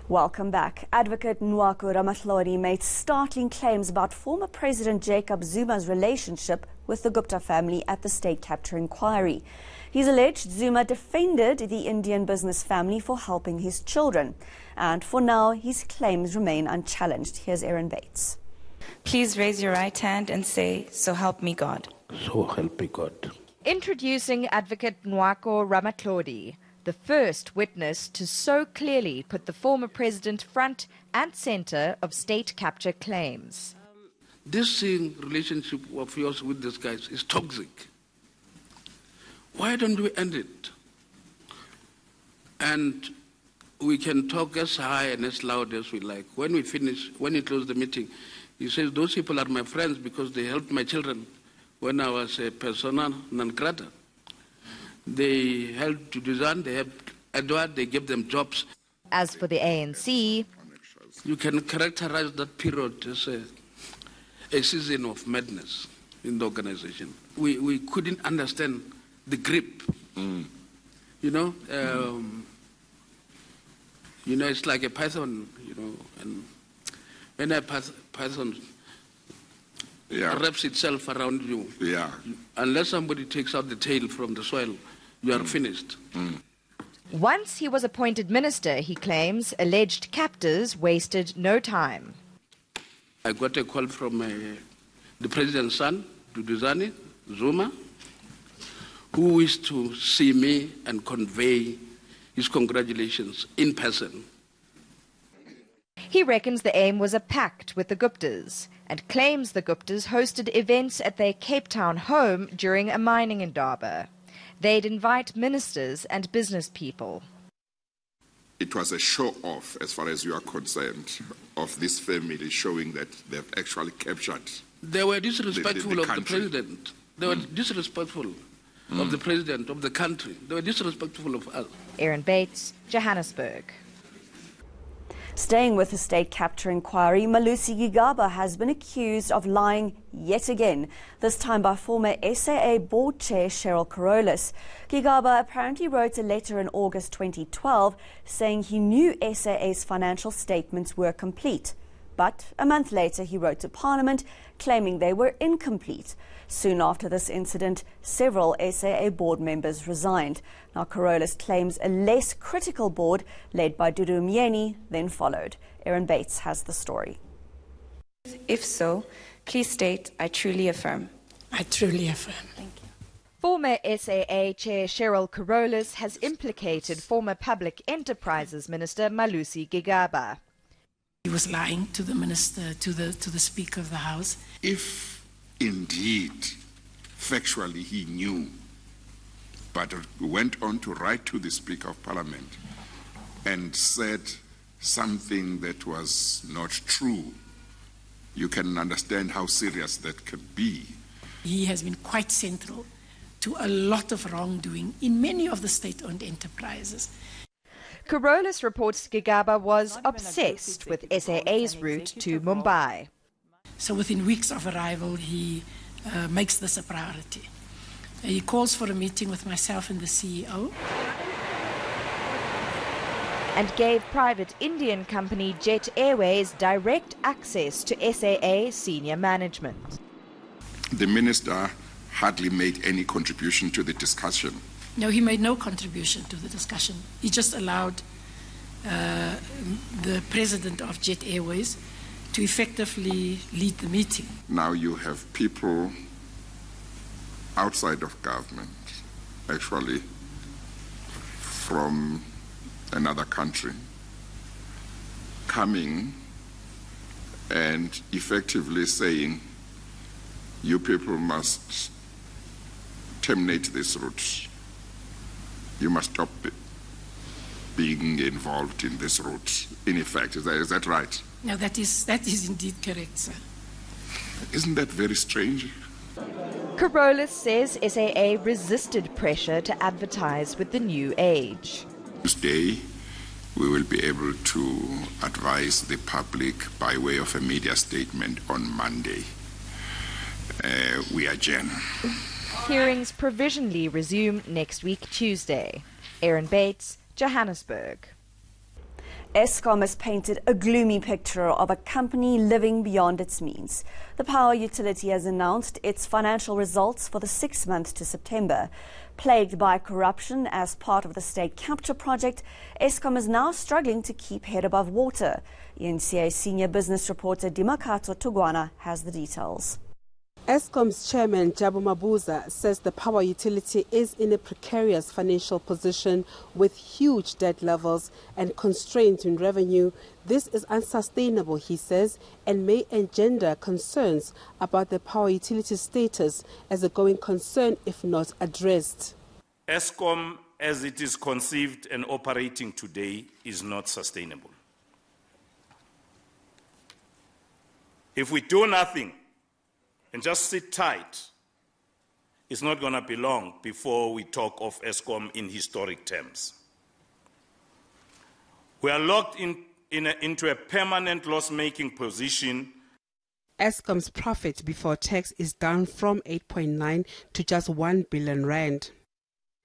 Welcome back. Advocate Nwako Ramatlhodi made startling claims about former President Jacob Zuma's relationship with the Gupta family at the state capture inquiry. He's alleged Zuma defended the Indian business family for helping his children. And for now, his claims remain unchallenged. Here's Aaron Bates. Please raise your right hand and say, "So help me God." So help me God. Introducing Advocate Nwako Ramatlhodi, the first witness to so clearly put the former president front and center of state capture claims. This relationship of yours with these guys is toxic. Why don't we end it? And we can talk as high and as loud as we like. When we close the meeting, he says, those people are my friends because they helped my children when I was a persona non grata. They helped Duduzan, they helped Edward, they gave them jobs. As for the ANC, you can characterize that period as a season of madness in the organization. We couldn't understand the grip. You know, it's like a python, and when a python wraps itself around you, unless somebody takes out the tail from the soil, you are finished. Once he was appointed minister, he claims alleged captors wasted no time. I got a call from the president's son, Duduzane, Zuma, who wished to see me and convey his congratulations in person. He reckons the aim was a pact with the Guptas and claims the Guptas hosted events at their Cape Town home during a mining indaba. They'd invite ministers and business people. It was a show-off, as far as you are concerned, of this family showing that they've actually captured. They were disrespectful of the president. They were disrespectful of the president, of the country. They were disrespectful of us. Aaron Bates, Johannesburg. Staying with the state capture inquiry, Malusi Gigaba has been accused of lying yet again, this time by former SAA board chair Cheryl Carolus. Gigaba apparently wrote a letter in August 2012 saying he knew SAA's financial statements were complete. But a month later he wrote to Parliament claiming they were incomplete. Soon after this incident, several SAA board members resigned. Now Carolus claims a less critical board led by Dudu Myeni then followed. Aaron Bates has the story. If so, please state, "I truly affirm." I truly affirm. Thank you. Former SAA Chair Cheryl Carolus has implicated former Public Enterprises Minister Malusi Gigaba. He was lying to the minister, to the Speaker of the House. If indeed, factually, he knew, but went on to write to the Speaker of Parliament and said something that was not true, you can understand how serious that could be. He has been quite central to a lot of wrongdoing in many of the state-owned enterprises. Carolus reports Gigaba was obsessed with SAA's route to Mumbai. So within weeks of arrival, he makes this a priority. He calls for a meeting with myself and the CEO. And gave private Indian company Jet Airways direct access to SAA senior management. The minister hardly made any contribution to the discussion. No, he made no contribution to the discussion. He just allowed the president of Jet Airways to effectively lead the meeting. Now you have people outside of government, actually from another country, coming and effectively saying, you people must terminate this route. You must stop being involved in this route. In effect, is that right? No, that is indeed correct, sir. Isn't that very strange? Carolus says SAA resisted pressure to advertise with the new age. Tuesday, we will be able to advise the public by way of a media statement on Monday. We adjourn. Hearings provisionally resume next week, Tuesday. Aaron Bates, Johannesburg. Eskom has painted a gloomy picture of a company living beyond its means. The power utility has announced its financial results for the 6 months to September. Plagued by corruption as part of the state capture project, Eskom is now struggling to keep head above water. ENCA senior business reporter Dimakato Tugwana has the details. Eskom's chairman, Jabu Mabuza, says the power utility is in a precarious financial position with huge debt levels and constraints in revenue. This is unsustainable, he says, and may engender concerns about the power utility status as a going concern if not addressed. Eskom, as it is conceived and operating today, is not sustainable. If we do nothing and just sit tight, it's not going to be long before we talk of Eskom in historic terms. We are locked into a permanent loss-making position. Eskom's profit before tax is down from 8.9 to just 1 billion rand.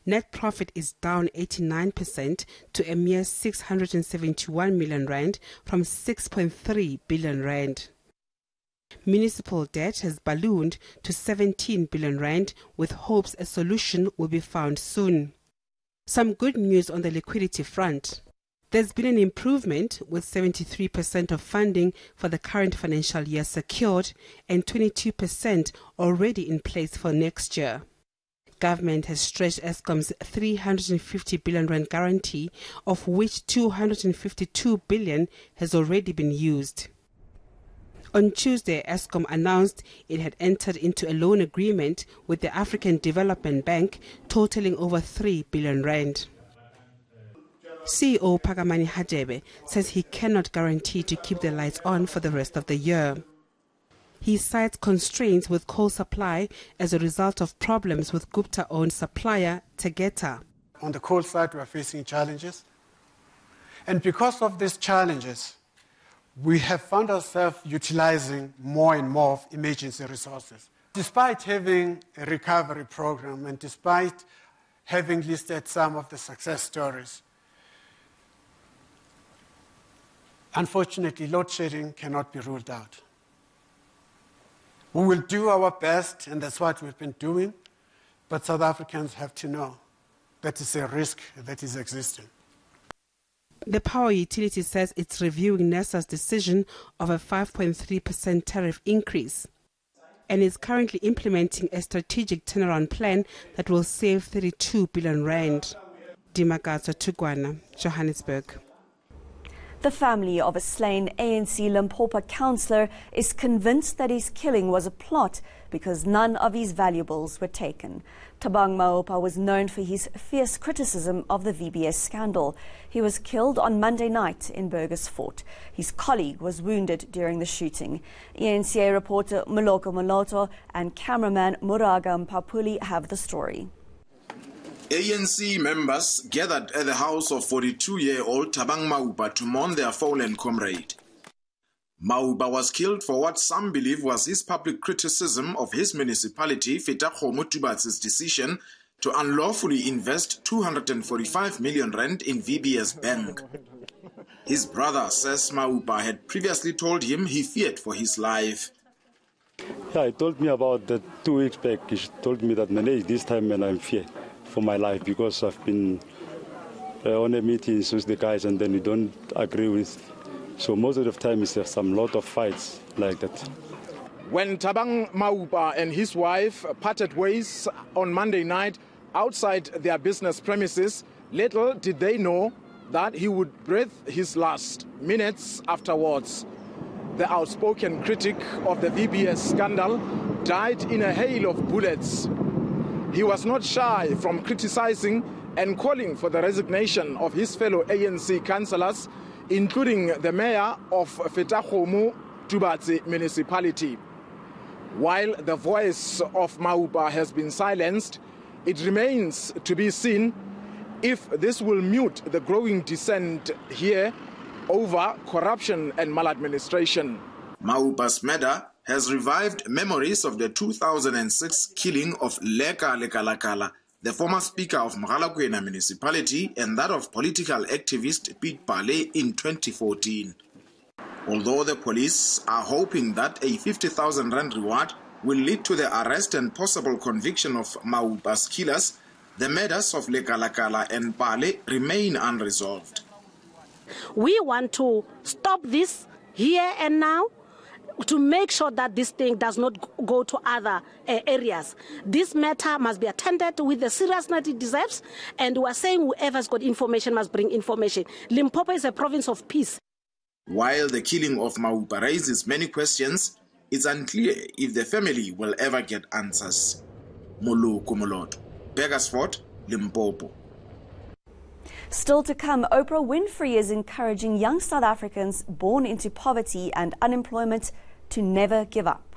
Net profit is down 89% to a mere 671 million rand from 6.3 billion rand. Municipal debt has ballooned to 17 billion rand, with hopes a solution will be found soon. Some good news on the liquidity front. There's been an improvement, with 73% of funding for the current financial year secured and 22% already in place for next year. Government has stretched Eskom's 350 billion rand guarantee, of which 252 billion has already been used. On Tuesday, Eskom announced it had entered into a loan agreement with the African Development Bank totaling over 3 billion rand. CEO Pagamani Hadebe says he cannot guarantee to keep the lights on for the rest of the year. He cites constraints with coal supply as a result of problems with Gupta-owned supplier Tegeta. On the coal side, we are facing challenges. And because of these challenges, we have found ourselves utilizing more and more of emergency resources. Despite having a recovery program and despite having listed some of the success stories, unfortunately, load shedding cannot be ruled out. We will do our best, and that's what we've been doing, but South Africans have to know that it's a risk that is existing. The power utility says it's reviewing NERSA's decision of a 5.3% tariff increase and is currently implementing a strategic turnaround plan that will save 32 billion rand. Dimakato Tugwana, Johannesburg. The family of a slain ANC Limpopo councillor is convinced that his killing was a plot because none of his valuables were taken. Thabang Maopa was known for his fierce criticism of the VBS scandal. He was killed on Monday night in Burgers Fort. His colleague was wounded during the shooting. ENCA reporter Moloko Moloto and cameraman Muraga Mpapuli have the story. ANC members gathered at the house of 42-year-old Thabang Maopa to mourn their fallen comrade. Maopa was killed for what some believe was his public criticism of his municipality, Fetakgomo Tubatsi's decision to unlawfully invest 245 million rand in VBS Bank. His brother says Maopa had previously told him he feared for his life. Yeah, he told me about that 2 weeks back. He told me that this time when I'm fear for my life because I've been on a meetings with the guys and then we don't agree with. So most of the time it's some lot of fights like that. When Thabang Maopa and his wife parted ways on Monday night outside their business premises, little did they know that he would breathe his last minutes afterwards. The outspoken critic of the VBS scandal died in a hail of bullets. He was not shy from criticizing and calling for the resignation of his fellow ANC councillors, including the mayor of Fetakgomo Tubatsi municipality. While the voice of Maopa has been silenced, it remains to be seen if this will mute the growing dissent here over corruption and maladministration. Maopa's murder has revived memories of the 2006 killing of Leka Lekalakala, the former speaker of Mogalakwena municipality and that of political activist Pete Bale in 2014. Although the police are hoping that a 50,000 rand reward will lead to the arrest and possible conviction of Maupa's killers, the murders of Lekalakala and Bale remain unresolved. We want to stop this here and now to make sure that this thing does not go to other areas. This matter must be attended with the seriousness it deserves, and we are saying whoever's got information must bring information. Limpopo is a province of peace. While the killing of Maupa raises many questions, it's unclear if the family will ever get answers. Mulu Kumulot, Begersfort, Limpopo. Still to come, Oprah Winfrey is encouraging young South Africans born into poverty and unemployment to never give up.